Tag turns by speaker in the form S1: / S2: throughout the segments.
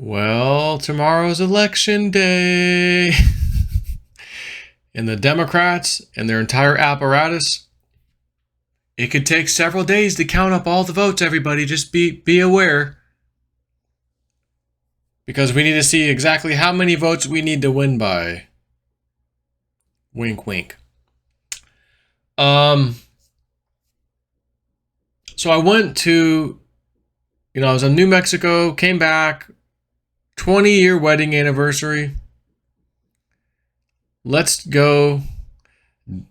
S1: Well, tomorrow's election day. And the Democrats and their entire apparatus, it could take several days to count up all the votes, everybody. Just be aware. Because we need to see exactly how many votes we need to win by. Wink, wink. So I went to, I was in New Mexico, came back, 20-year wedding anniversary. Let's go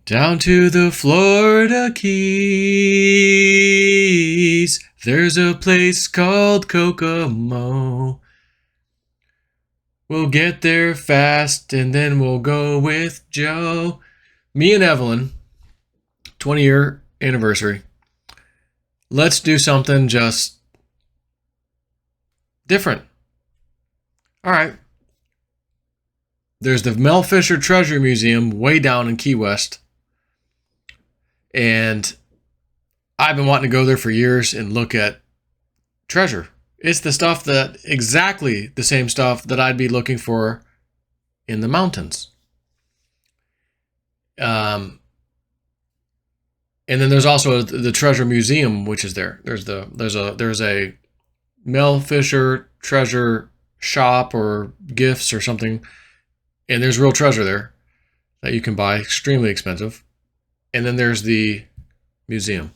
S1: down to the Florida Keys. There's a place called Kokomo. We'll get there fast and then we'll go with Joe. Me and Evelyn, 20-year anniversary. Let's do something just different. All right. There's the Mel Fisher Treasure Museum way down in Key West. And I've been wanting to go there for years and look at treasure. It's the stuff exactly the same stuff that I'd be looking for in the mountains. And then there's also the Treasure Museum, which is there. There's a Mel Fisher treasure shop or gifts or something. And there's real treasure there that you can buy, extremely expensive. And then there's the museum.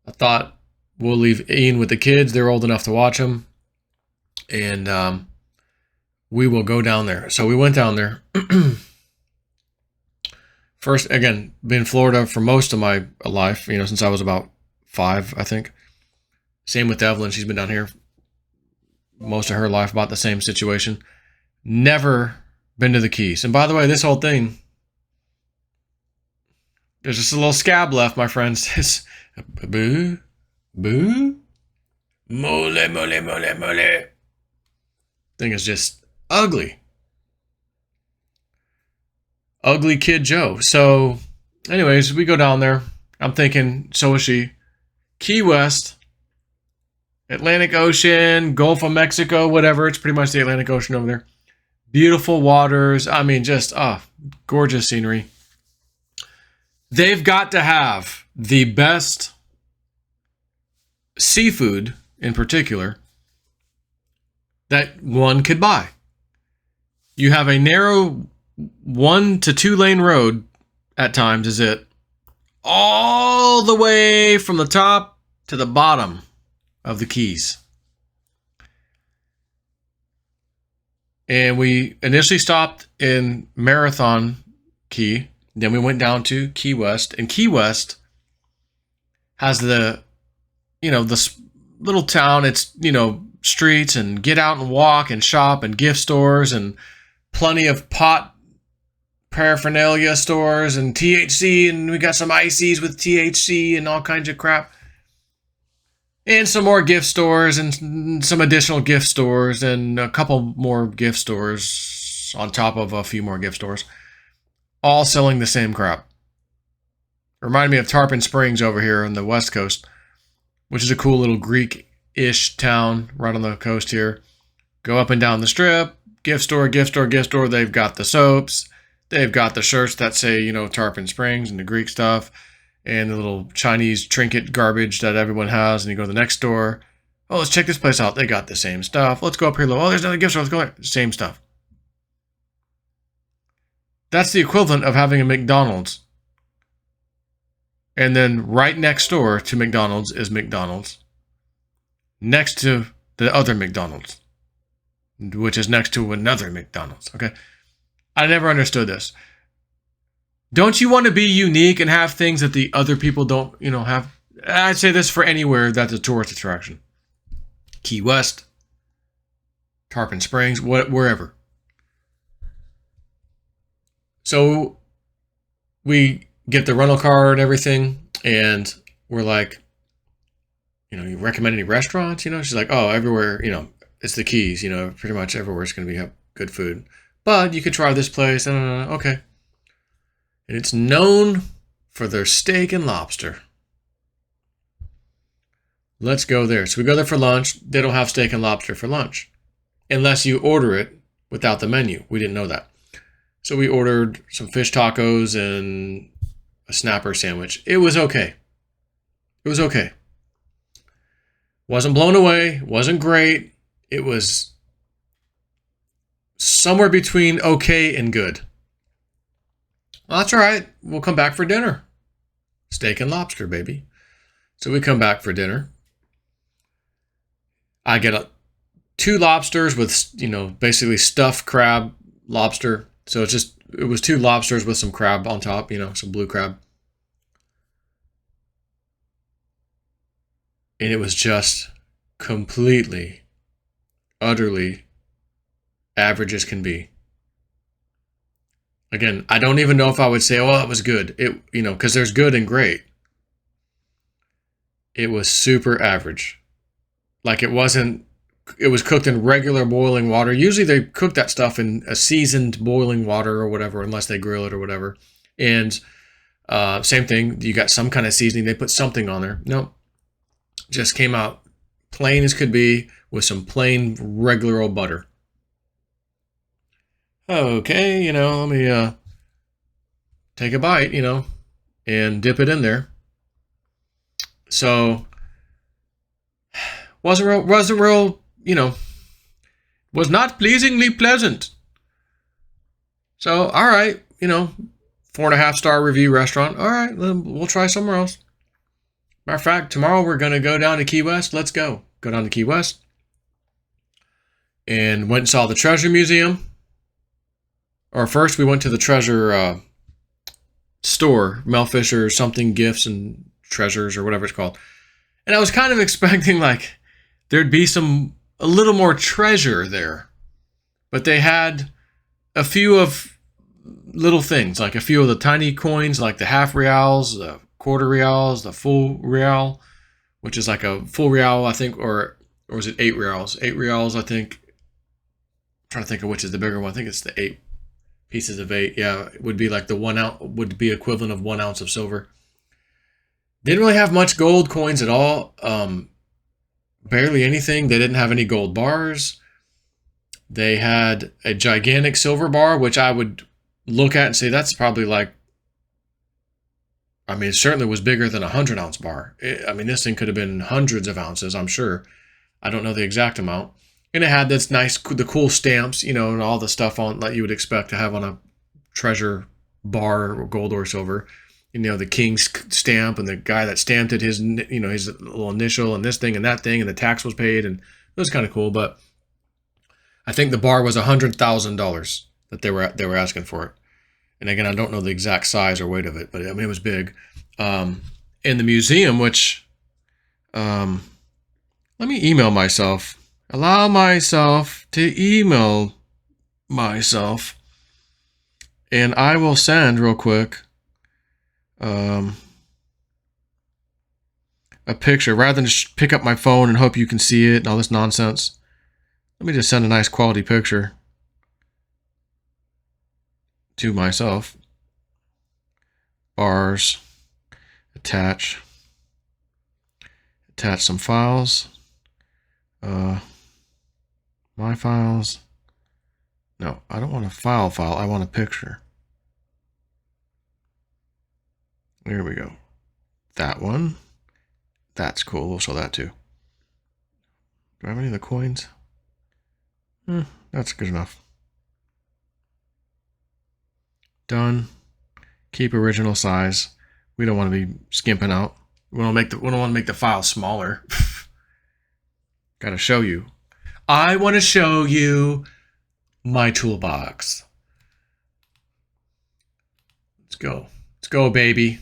S1: I thought we'll leave Ian with the kids. They're old enough to watch them. And we will go down there. So we went down there. First, again, been in Florida for most of my life, since I was about 5, I think. Same with Evelyn. She's been down here most of her life, about the same situation. Never been to the Keys. And by the way, this whole thing, there's just a little scab left, my friends. It's boo, boo, mole, mole, mole, mole. Thing is just ugly. Ugly Kid Joe. So, anyways, we go down there. I'm thinking, so is she. Key West, Atlantic Ocean, Gulf of Mexico, whatever. It's pretty much the Atlantic Ocean over there. Beautiful waters. I mean, just, gorgeous scenery. They've got to have the best seafood, in particular, that one could buy. You have a narrow 1 to 2 lane road at times, is it? All the way from the top to the bottom of the Keys. And we initially stopped in Marathon Key. Then we went down to Key West. And Key West has the little town. It's, streets and get out and walk and shop and gift stores and plenty of pot paraphernalia stores and THC. And we got some ices with THC and all kinds of crap. And some more gift stores and some additional gift stores and a couple more gift stores on top of a few more gift stores. All selling the same crap. Reminded me of Tarpon Springs over here on the West Coast, which is a cool little Greek-ish town right on the coast here. Go up and down the strip, gift store, gift store, gift store. They've got the soaps. They've got the shirts that say, Tarpon Springs and the Greek stuff. And the little Chinese trinket garbage that everyone has. And you go to the next store. Oh, let's check this place out. They got the same stuff. Let's go up here. Oh, there's another gift store. Let's go there. Same stuff. That's the equivalent of having a McDonald's. And then right next door to McDonald's is McDonald's. Next to the other McDonald's. Which is next to another McDonald's. Okay? I never understood this. Don't you want to be unique and have things that the other people don't, have? I'd say this for anywhere that's a tourist attraction. Key West, Tarpon Springs, wherever. So we get the rental car and everything, and we're like, you recommend any restaurants? She's like, oh, everywhere, it's the Keys, pretty much everywhere is going to have good food. But you could try this place. Okay. And it's known for their steak and lobster. Let's go there. So we go there for lunch. They don't have steak and lobster for lunch. unless you order it without the menu. We didn't know that. So we ordered some fish tacos and a snapper sandwich. It was okay. It was okay. Wasn't blown away. Wasn't great. It was somewhere between okay and good. Well, that's all right. We'll come back for dinner. Steak and lobster, baby. So we come back for dinner. I get 2 lobsters with, basically stuffed crab lobster. So it was 2 lobsters with some crab on top, some blue crab. And it was just completely, utterly average as can be. Again, I don't even know if I would say, oh, it was good. Because there's good and great. It was super average. Like it was cooked in regular boiling water. Usually they cook that stuff in a seasoned boiling water or whatever, unless they grill it or whatever. And same thing, you got some kind of seasoning. They put something on there. Nope. Just came out plain as could be with some plain regular old butter. Okay, let me take a bite, and dip it in there. So wasn't real, was not pleasingly pleasant. So, all right, 4.5 star review restaurant. All right, we'll try somewhere else. Matter of fact, tomorrow we're going to go down to Key West. Let's go. Go down to Key West. And went and saw the Treasure Museum. Or first we went to the treasure store, Mel Fisher something gifts and treasures or whatever it's called. And I was kind of expecting like there'd be a little more treasure there. But they had a few of little things, like a few of the tiny coins, like the half reals, the quarter reals, the full real, which is like a full real, I think, or is it 8 reals? 8 reals, I think. I'm trying to think of which is the bigger one. I think it's the 8 pieces of 8. Yeah, it would be like the 1 ounce, would be equivalent of 1 ounce of silver. Didn't really have much gold coins at all. Barely anything. They didn't have any gold bars. They had a gigantic silver bar, which I would look at and say that's probably like, it certainly was bigger than a 100-ounce bar. This thing could have been hundreds of ounces, I'm sure. I don't know the exact amount. And it had this nice, the cool stamps, and all the stuff on that you would expect to have on a treasure bar, or gold or silver. The king's stamp and the guy that stamped it, his little initial and this thing and that thing, and the tax was paid, and it was kind of cool. But I think the bar was $100,000 that they were asking for it. And again, I don't know the exact size or weight of it, but it was big. In the museum, which, let me email myself. Allow myself to email myself. And I will send real quick a picture rather than just pick up my phone and hope you can see it and all this nonsense. Let me just send a nice quality picture to myself. Bars, attach some files. My files. No, I don't want a file. I want a picture. There we go. That one. That's cool. We'll show that too. Do I have any of the coins? That's good enough. Done. Keep original size. We don't want to be skimping out. We don't want to make the file smaller. Got to show you. I want to show you my toolbox. Let's go. Let's go, baby.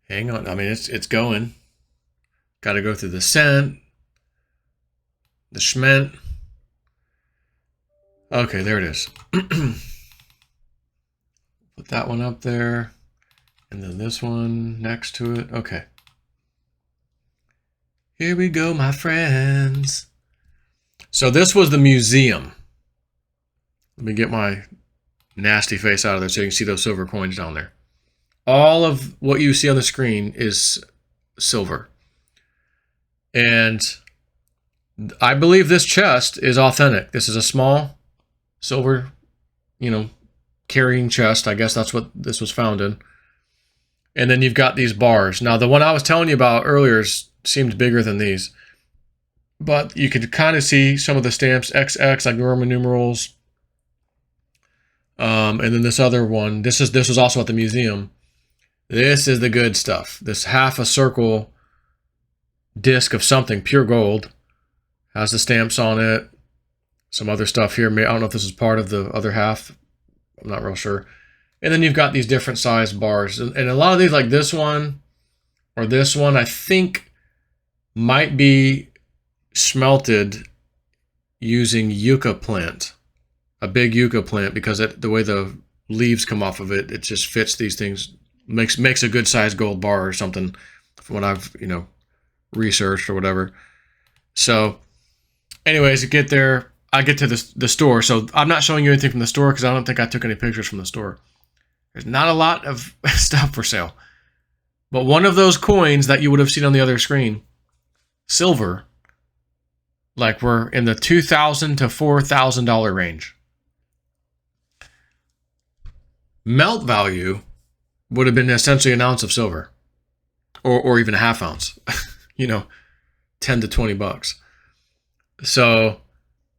S1: Hang on. It's going. Got to go through the scent, the schment. Okay, there it is. Put that one up there. And then this one next to it. Okay. Here we go, my friends. So this was the museum. Let me get my nasty face out of there so you can see those silver coins down there. All of what you see on the screen is silver. And I believe this chest is authentic. This is a small silver, carrying chest. I guess that's what this was found in. And then you've got these bars. Now, the one I was telling you about earlier seemed bigger than these. But you could kind of see some of the stamps, XX, like Roman numerals. And then this other one, this was also at the museum. This is the good stuff. This half a circle disc of something, pure gold. Has the stamps on it. Some other stuff here. I don't know if this is part of the other half. I'm not real sure. And then you've got these different size bars. And a lot of these, like this one or this one, I think might be smelted using yucca plant. A big yucca plant, because the way the leaves come off of it, it just fits these things. Makes a good sized gold bar or something from what I've, researched or whatever. So anyways, I get to the store. So I'm not showing you anything from the store because I don't think I took any pictures from the store. There's not a lot of stuff for sale. But one of those coins that you would have seen on the other screen, silver, like we're in the $2,000 to $4,000 range. Melt value would have been essentially an ounce of silver. Or even a half ounce. 10 to 20 bucks. So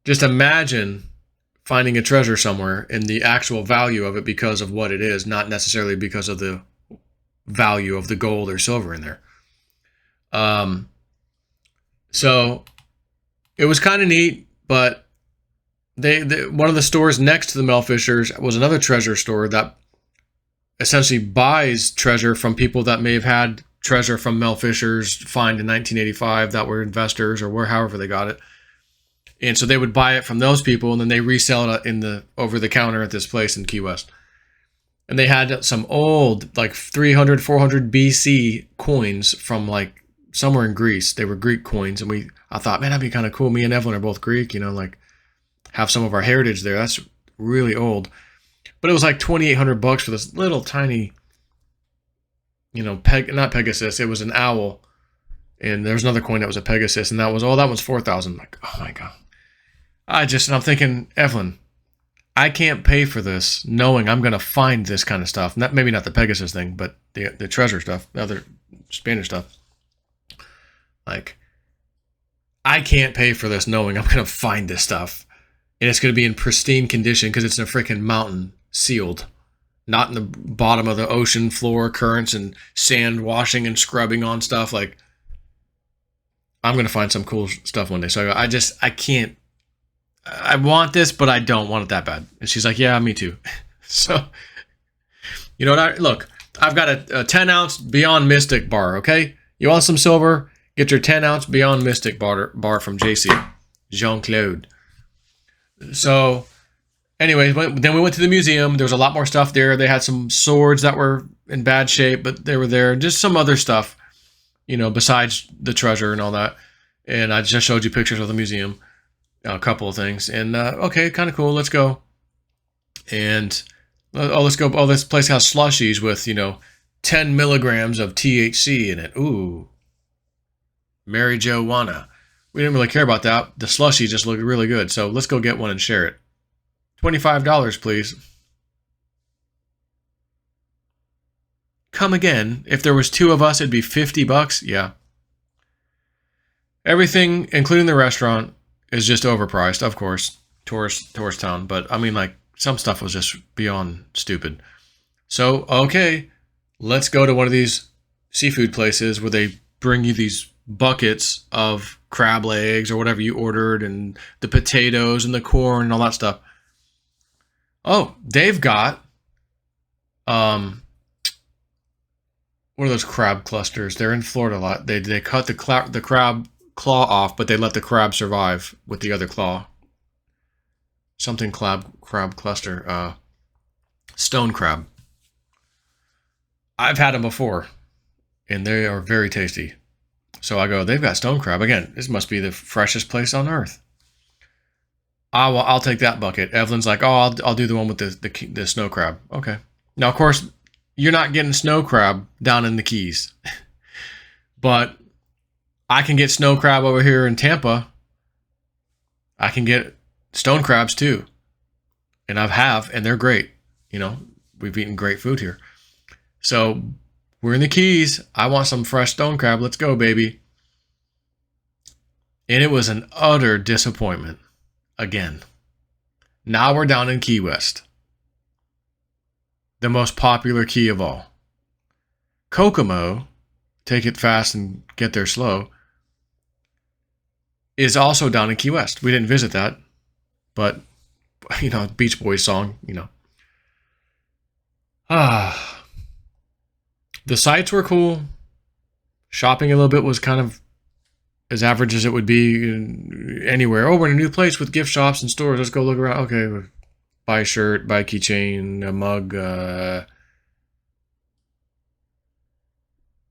S1: just imagine finding a treasure somewhere and the actual value of it because of what it is, not necessarily because of the value of the gold or silver in there. So it was kind of neat, but one of the stores next to the Melfishers was another treasure store that essentially buys treasure from people that may have had treasure from Melfishers find in 1985 that were investors or however they got it. And so they would buy it from those people and then they resell it in the over the counter at this place in Key West. And they had some old, like 300, 400 BC coins from like somewhere in Greece. They were Greek coins. And I thought, man, that'd be kind of cool. Me and Evelyn are both Greek, like have some of our heritage there. That's really old. But it was like $2,800 for this little tiny, not Pegasus. It was an owl. And there was another coin that was a Pegasus. And that one's 4,000. Like, oh my God. I'm thinking, Evelyn, I can't pay for this knowing I'm going to find this kind of stuff. Maybe not the Pegasus thing, but the treasure stuff, the other Spanish stuff. Like, I can't pay for this knowing I'm going to find this stuff. And it's going to be in pristine condition because it's in a freaking mountain, sealed. Not in the bottom of the ocean floor, currents and sand washing and scrubbing on stuff. Like, I'm going to find some cool stuff one day. So I can't. I want this, but I don't want it that bad. And she's like, yeah, me too. So, you know what? Look, I've got a 10-ounce Beyond Mystic bar, okay? You want some silver? Get your 10-ounce Beyond Mystic bar from JC. Jean-Claude. So, anyway, then we went to the museum. There was a lot more stuff there. They had some swords that were in bad shape, but they were there. Just some other stuff, besides the treasure and all that. And I just showed you pictures of the museum. A couple of things. And, okay, kind of cool. Let's go. And, let's go. Oh, this place has slushies with, 10 milligrams of THC in it. Ooh. Mary Jo Wanna. We didn't really care about that. The slushies just look really good. So let's go get one and share it. $25, please. Come again. If there was two of us, it'd be $50. Yeah. Everything, including the restaurant, is just overpriced, of course. Tourist town. But, I mean, like, some stuff was just beyond stupid. So, okay, let's go to one of these seafood places where they bring you these buckets of crab legs or whatever you ordered and the potatoes and the corn and all that stuff. Oh, they've got, what are those crab clusters? They're in Florida a lot. They cut the crab claw off, but they let the crab survive with the other claw. Something crab cluster. Stone crab. I've had them before, and they are very tasty. So I go, they've got stone crab. Again, this must be the freshest place on earth. I'll take that bucket. Evelyn's like, oh, I'll do the one with the snow crab. Okay. Now, of course, you're not getting snow crab down in the Keys, but I can get snow crab over here in Tampa. I can get stone crabs too, and and they're great. You know, we've eaten great food here. So we're in the Keys. I want some fresh stone crab. Let's go, baby. And it was an utter disappointment. Again, now we're down in Key West, the most popular key of all. Kokomo, take it fast and get there slow, is also down in Key West. We didn't visit that, but, you know, Beach Boys song, you know. The sights were cool. Shopping a little bit was kind of as average as it would be anywhere. Oh, we're in a new place with gift shops and stores. Let's go look around. Okay, buy a shirt, buy a keychain, a mug,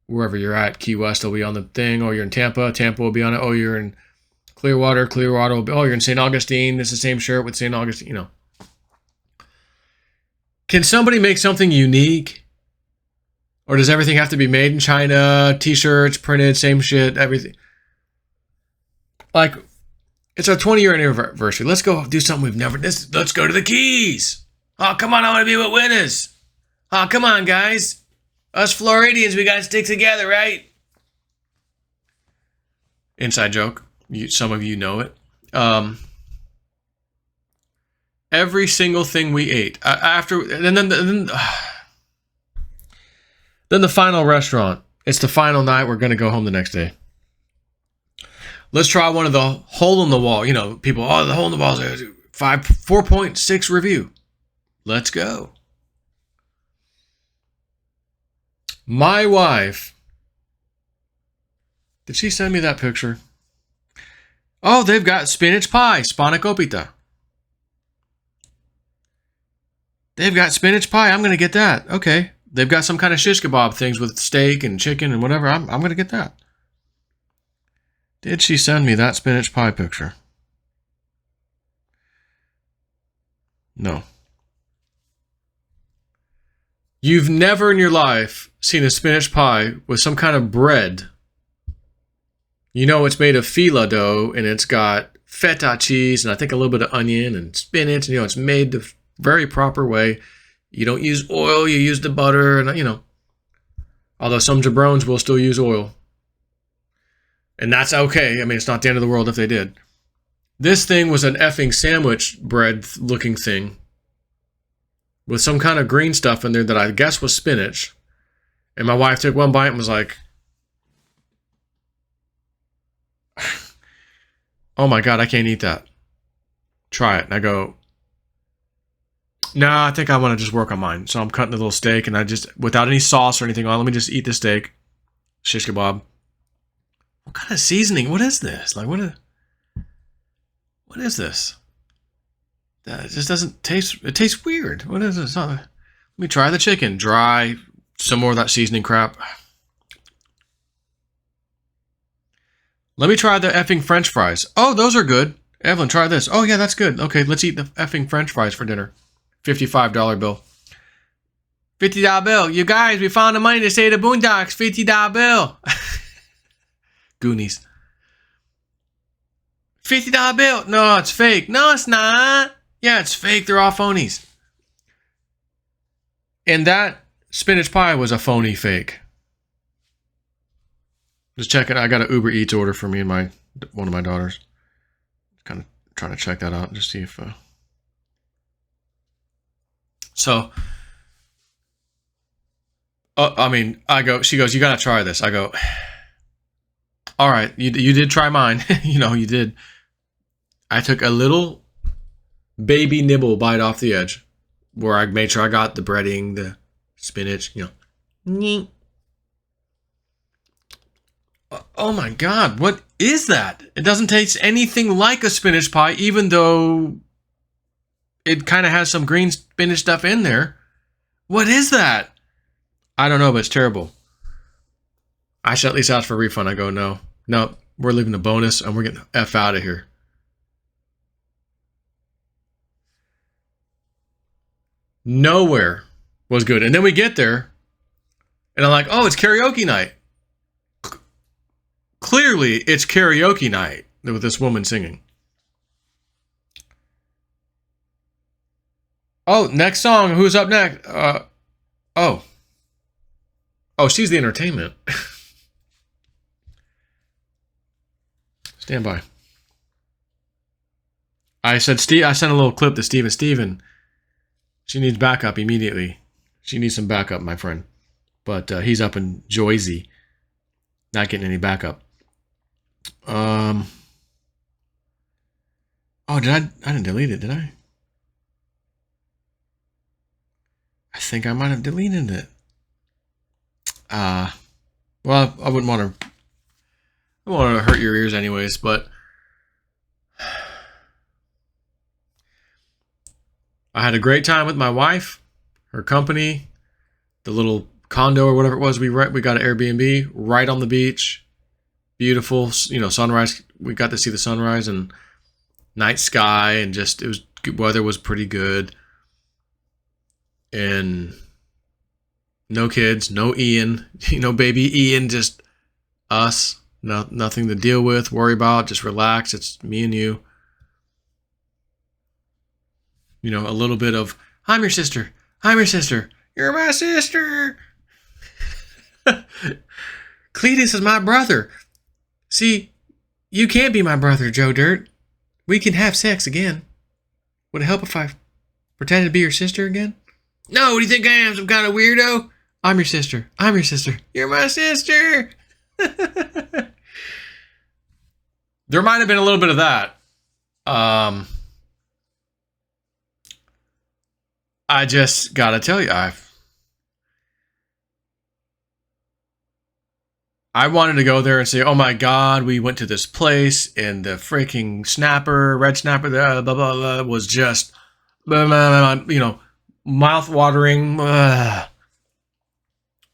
S1: wherever you're at. Key West will be on the thing. Oh, you're in Tampa. Tampa will be on it. Oh, you're in Clearwater. Clearwater will be. Oh, you're in St. Augustine. It's the same shirt with St. Augustine. You know. Can somebody make something unique? Or does everything have to be made in China? T-shirts, printed, same shit, everything. Like, it's our 20-year anniversary. Let's go do something we've never... Let's go to the Keys. Oh, come on, I want to be with winners. Oh, come on, guys. Us Floridians, we got to stick together, right? Inside joke. Some of you know it. Every single thing we ate. Then the final restaurant. It's the final night. We're going to go home the next day. Let's try one of the hole in the wall. You know, people, oh, the hole in the wall is 4.6 review. Let's go. My wife, did she send me that picture? Oh, they've got spinach pie, spanakopita. They've got spinach pie. I'm going to get that. Okay. They've got some kind of shish kebab things with steak and chicken and whatever. I'm going to get that. Did she send me that spinach pie picture? No. You've never in your life seen a spinach pie with some kind of bread. You know it's made of fila dough and it's got feta cheese and I think a little bit of onion and spinach. And, you know, it's made the very proper way. You don't use oil, you use the butter, and, you know. Although some jabrones will still use oil. And that's okay. I mean, it's not the end of the world if they did. This thing was an effing sandwich bread looking thing with some kind of green stuff in there that I guess was spinach. And my wife took one bite and was like, oh my God, I can't eat that. Try it. And I go, nah, I think I want to just work on mine. So I'm cutting a little steak and I just, without any sauce or anything on, let me just eat the steak. Shish kebab. What kind of seasoning? What is this? Like, what is this? It just doesn't taste, it tastes weird. What is this? Let me try the chicken. Dry, some more of that seasoning crap. Let me try the effing French fries. Oh, those are good. Evelyn, try this. Oh, yeah, that's good. Okay, let's eat the effing French fries for dinner. $55 bill. $50 bill. You guys, we found the money to save the Boondocks. $50 bill. Goonies. $50 bill. No, it's fake. No, it's not. Yeah, it's fake. They're all phonies. And that spinach pie was a phony fake. Just checking. I got an Uber Eats order for me and one of my daughters. Kind of trying to check that out. Just see if... So... I mean, she goes, you got to try this. I go... All right, you did try mine. You know, you did. I took a little baby nibble bite off the edge where I made sure I got the breading, the spinach, you know. Oh my God, what is that? It doesn't taste anything like a spinach pie, even though it kind of has some green spinach stuff in there. What is that? I don't know, but it's terrible. I should at least ask for a refund. I go, no, we're leaving the bonus and we're getting the F out of here. Nowhere was good. And then we get there, and I'm like, oh, it's karaoke night. Clearly, it's karaoke night with this woman singing. Oh, next song. Who's up next? Oh, she's the entertainment. Stand by. I sent a little clip to Steven. She needs backup immediately. She needs some backup, my friend. But he's up in Jersey, not getting any backup. Oh, I didn't delete it, did I? I think I might have deleted it. Well, I wouldn't want to hurt your ears anyways, but I had a great time with my wife, her company, the little condo or whatever it was we got an Airbnb right on the beach. Beautiful, sunrise. We got to see the sunrise and night sky, and weather was pretty good. And no kids, no Ian, baby Ian, just us. Nothing to deal with, worry about, just relax. It's me and you. A little bit of, I'm your sister. You're my sister. Cletus is my brother. See, you can't be my brother, Joe Dirt. We can have sex again. Would it help if I pretended to be your sister again? No, do you think I am some kind of weirdo? I'm your sister. You're my sister. There might have been a little bit of that. I just gotta tell you, I wanted to go there and say, oh my God, we went to this place and the freaking red snapper, blah, blah, blah, was just, mouth-watering.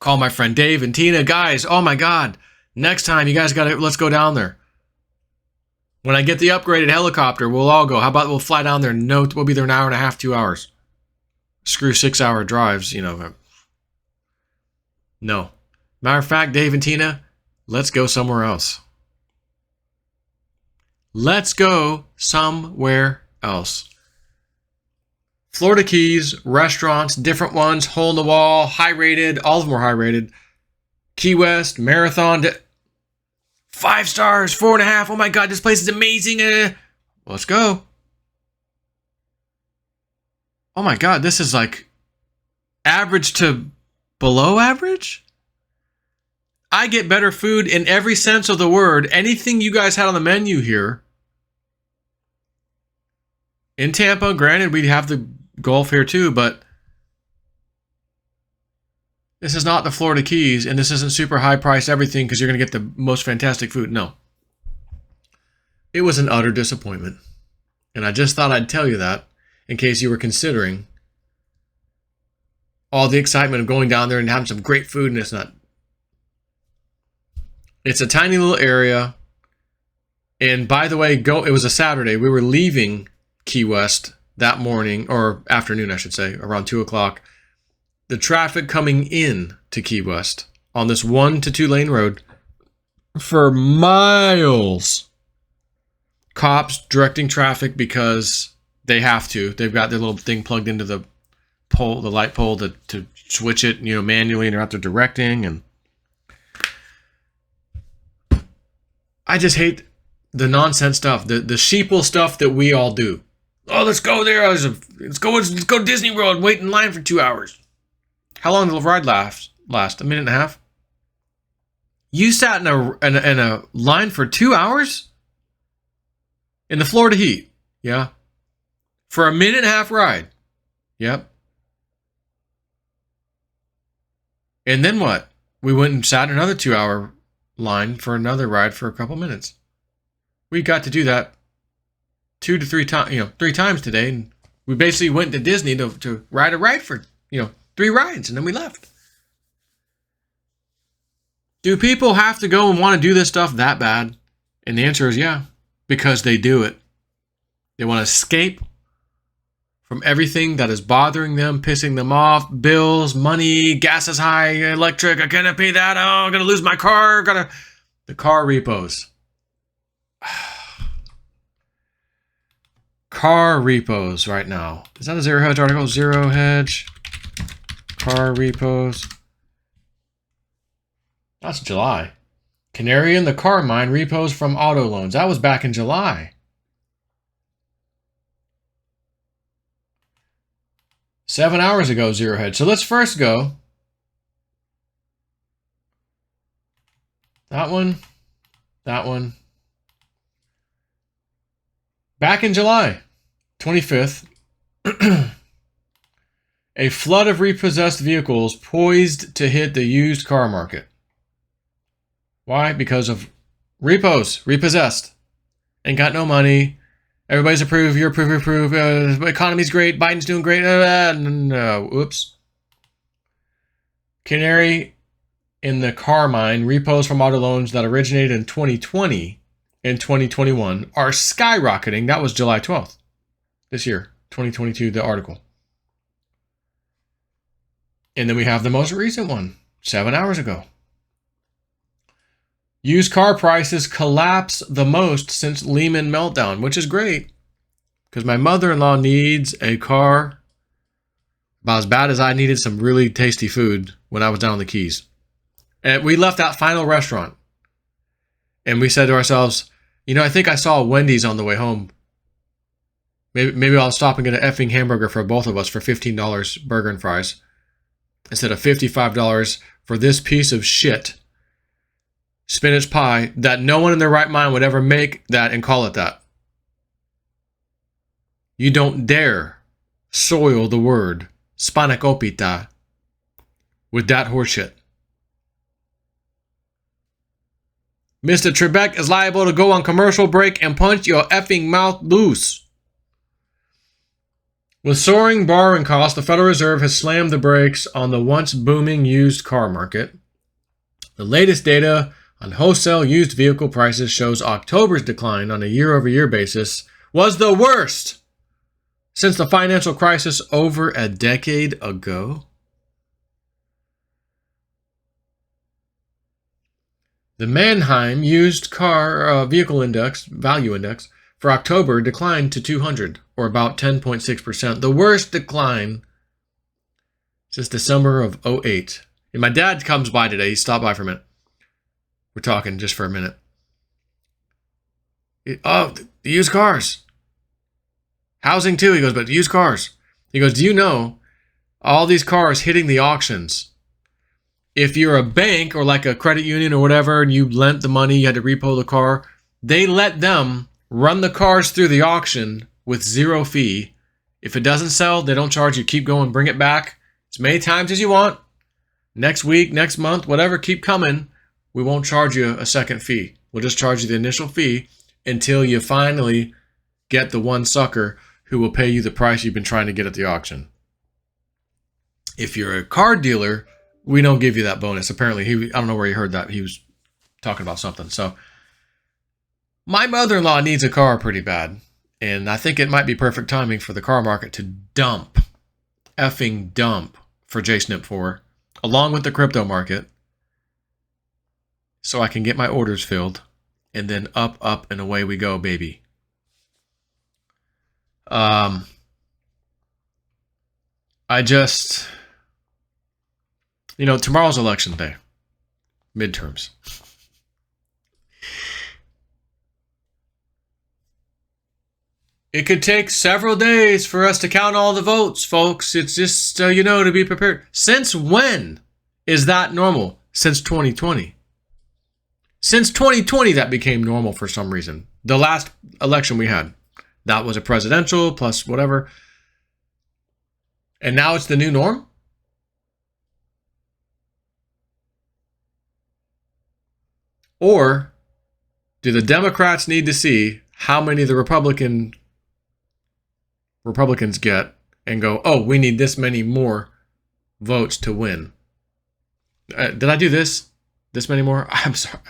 S1: Call my friend Dave and Tina. Guys, oh my God, next time you guys let's go down there. When I get the upgraded helicopter, we'll all go. How about we'll fly down there? No, we'll be there an hour and a half, 2 hours. Screw 6-hour drives, No. Matter of fact, Dave and Tina, let's go somewhere else. Florida Keys, restaurants, different ones, hole in the wall, high rated, all of them were high rated. Key West, Marathon, 5 stars, 4.5. Oh my God, this place is amazing. Let's go. Oh my God, this is like average to below average? I get better food in every sense of the word. Anything you guys had on the menu here. In Tampa, granted, we'd have the Gulf here too, but this is not the Florida Keys, and this isn't super high priced everything because you're going to get the most fantastic food. No. It was an utter disappointment. And I just thought I'd tell you that in case you were considering all the excitement of going down there and having some great food, and it's not. It's a tiny little area. And by the way, it was a Saturday. We were leaving Key West that morning, or afternoon, I should say, around 2 o'clock. The traffic coming in to Key West on this 1 to 2 lane road for miles. Cops directing traffic because they have to. They've got their little thing plugged into the pole, the light pole, to switch it, manually, and they're out there directing. And I just hate the nonsense stuff, the sheeple stuff that we all do. Oh, let's go there. Let's go to Disney World. Wait in line for 2 hours. How long did the ride last? A minute and a half? You sat in a line for 2 hours? In the Florida heat? Yeah. For a minute and a half ride? Yep. And then what? We went and sat in another 2 hour line for another ride for a couple minutes. We got to do that 2 to 3 times, 3 times today. And we basically went to Disney to ride a ride for, 3 rides, and then we left. Do people have to go and want to do this stuff that bad? And the answer is yeah, because they do it. They want to escape from everything that is bothering them, pissing them off, bills, money, gas is high, electric, I can't pay that, oh, I'm going to lose my car, the car repos. Car repos right now. Is that a Zero Hedge article? Zero Hedge, car repos. That's July. Canary in the car mine repos from auto loans. That was back in July. Seven hours ago, Zero Hedge. So let's first go. That one. That one. Back in July 25th, a flood of repossessed vehicles poised to hit the used car market. Why? Because of repos, repossessed. Ain't got no money. Everybody's approved, you're approved. Economy's great, Biden's doing great. Oops. Canary in the car mine, repos from auto loans that originated in 2020 and 2021 are skyrocketing. That was July 12th this year, 2022, the article. And then we have the most recent one, 7 hours ago. Used car prices collapse the most since Lehman meltdown, which is great because my mother-in-law needs a car about as bad as I needed some really tasty food when I was down in the Keys. And we left that final restaurant and we said to ourselves, you know, I think I saw a Wendy's on the way home. Maybe I'll stop and get an effing hamburger for both of us for $15 burger and fries instead of $55 for this piece of shit spinach pie that no one in their right mind would ever make that and call it that. You don't dare soil the word spanakopita with that horseshit. Mr. Trebek is liable to go on commercial break and punch your effing mouth loose. With soaring borrowing costs, the Federal Reserve has slammed the brakes on the once booming used car market. The latest data on wholesale used vehicle prices shows October's decline on a year-over-year basis was the worst since the financial crisis over a decade ago. The Manheim used car vehicle index, value index, for October declined to 200, or about 10.6%, the worst decline since December of 2008. And my dad comes by today. He stopped by for a minute. We're talking just for a minute. The used cars. Housing too, he goes, but used cars. He goes, do you know all these cars hitting the auctions? If you're a bank or like a credit union or whatever, and you lent the money, you had to repo the car, they let them run the cars through the auction with zero fee. If it doesn't sell, they don't charge you. Keep going, bring it back as many times as you want. Next week, next month, whatever, keep coming. We won't charge you a second fee. We'll just charge you the initial fee until you finally get the one sucker who will pay you the price you've been trying to get at the auction. If you're a car dealer, we don't give you that bonus. Apparently, I don't know where he heard that. He was talking about something. So my mother-in-law needs a car pretty bad. And I think it might be perfect timing for the car market to dump, effing dump for JSNP 4, along with the crypto market, so I can get my orders filled. And then up, and away we go, baby. Tomorrow's election day. Midterms. It could take several days for us to count all the votes, folks. It's just so you know, to be prepared. Since when is that normal? Since 2020. Since 2020, that became normal for some reason. The last election we had. That was a presidential plus whatever. And now it's the new norm? Or do the Democrats need to see how many the Republicans get and go, oh, we need this many more votes to win? Did I do this? This many more? I'm sorry.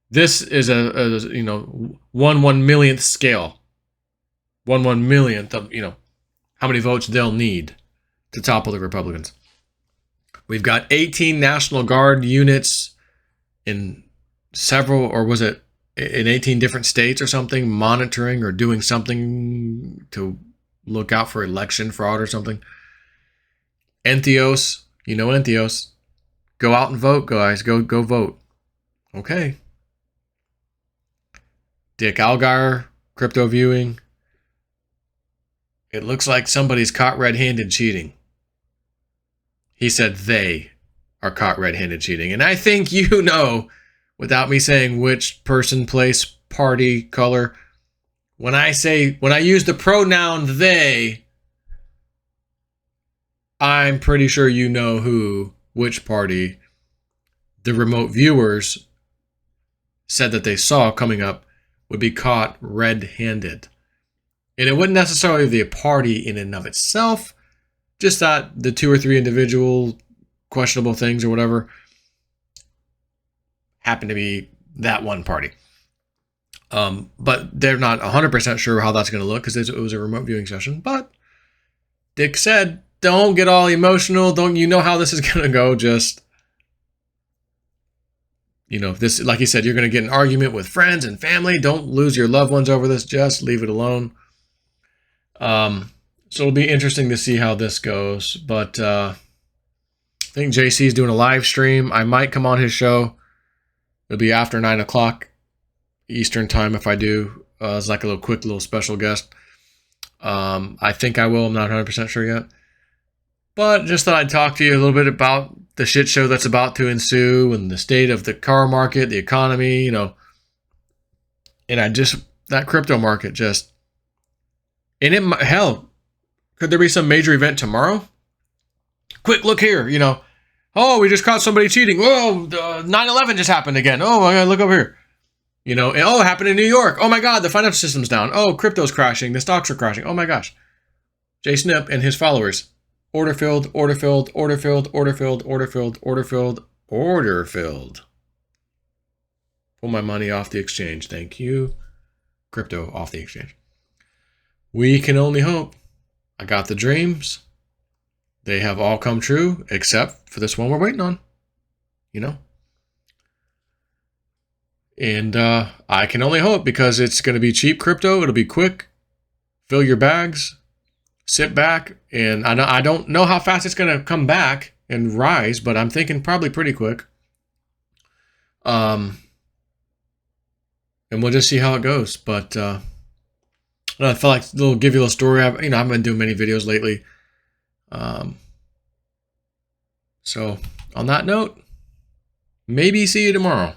S1: This is a 1/1 millionth scale. 1 millionth of, how many votes they'll need to topple the Republicans. We've got 18 National Guard units in several, or was it in 18 different states or something, monitoring or doing something to look out for election fraud or something. Entheos, Entheos. Go out and vote, guys. Go vote. Okay. Dick Allgaier, crypto viewing. It looks like somebody's caught red-handed cheating. He said they are caught red-handed cheating. And I think you know, without me saying which person, place, party, color, when I use the pronoun they, I'm pretty sure you know which party the remote viewers said that they saw coming up would be caught red-handed. And it wouldn't necessarily be a party in and of itself, just that the 2 or 3 individual questionable things or whatever happen to be that one party. But they're not 100% sure how that's going to look because it was a remote viewing session. But Dick said, don't get all emotional. Don't you know how this is going to go? Just, this, like he said, you're going to get an argument with friends and family. Don't lose your loved ones over this. Just leave it alone. So it'll be interesting to see how this goes. But I think JC's doing a live stream. I might come on his show. It'll be after 9 o'clock Eastern time if I do. It's like a quick little special guest. I think I will. I'm not 100% sure yet. But just thought I'd talk to you a little bit about the shit show that's about to ensue and the state of the car market, the economy, and that crypto market just, and hell, could there be some major event tomorrow? Quick look here, oh, we just caught somebody cheating. Oh, 9/11 just happened again. Oh my God, look over here. And, it happened in New York. Oh my God, the financial system's down. Oh, crypto's crashing. The stocks are crashing. Oh my gosh. Jay Snip and his followers. Order filled, order filled, order filled, order filled, order filled, order filled, order filled. Pull my money off the exchange. Thank you. Crypto off the exchange. We can only hope. I got the dreams. They have all come true, except for this one we're waiting on. And I can only hope because it's going to be cheap crypto. It'll be quick. Fill your bags. Sit back. And I don't know how fast it's going to come back and rise, but I'm thinking probably pretty quick. And we'll just see how it goes. But I felt like give you a little story. I haven't been doing many videos lately. So on that note, maybe see you tomorrow.